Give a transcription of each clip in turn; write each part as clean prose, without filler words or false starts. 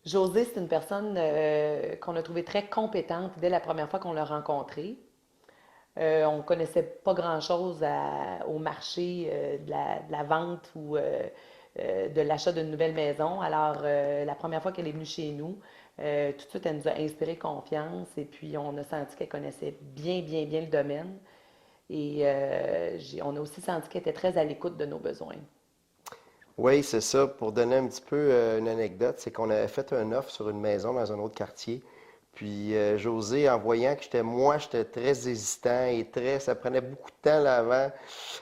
José, c'est une personne qu'on a trouvée très compétente dès la première fois qu'on l'a rencontrée. On ne connaissait pas grand-chose au marché de la vente ou de l'achat d'une nouvelle maison. Alors, la première fois qu'elle est venue chez nous, tout de suite, elle nous a inspiré confiance et puis on a senti qu'elle connaissait bien, bien, bien le domaine. Et on a aussi senti qu'elle était très à l'écoute de nos besoins. Oui, c'est ça. Pour donner un petit peu une anecdote, c'est qu'on avait fait un offre sur une maison dans un autre quartier. Puis José, en voyant que j'étais très hésitant et ça prenait beaucoup de temps là avant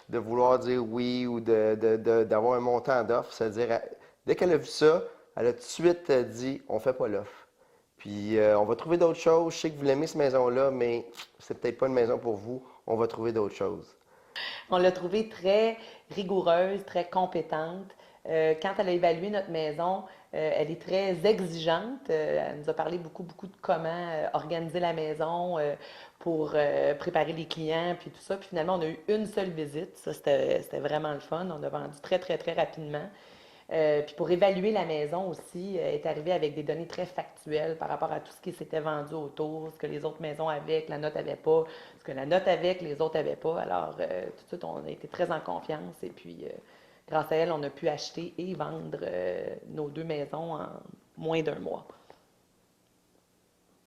de vouloir dire oui ou d'avoir un montant d'offre. C'est-à-dire, dès qu'elle a vu ça, elle a tout de suite dit, on fait pas l'offre. Puis on va trouver d'autres choses. Je sais que vous l'aimez cette maison-là, mais c'est peut-être pas une maison pour vous. On va trouver d'autres choses. On l'a trouvée très rigoureuse, très compétente. Quand elle a évalué notre maison, elle est très exigeante. Elle nous a parlé beaucoup, beaucoup de comment organiser la maison pour préparer les clients, puis tout ça. Puis finalement, on a eu une seule visite. Ça, c'était vraiment le fun. On a vendu très, très, très rapidement. Puis pour évaluer la maison aussi, elle est arrivée avec des données très factuelles par rapport à tout ce qui s'était vendu autour, ce que les autres maisons avaient, que la note n'avait pas, ce que la note avait, que les autres n'avaient pas. Alors, tout de suite, on a été très en confiance et puis, grâce à elle, on a pu acheter et vendre nos deux maisons en moins d'un mois.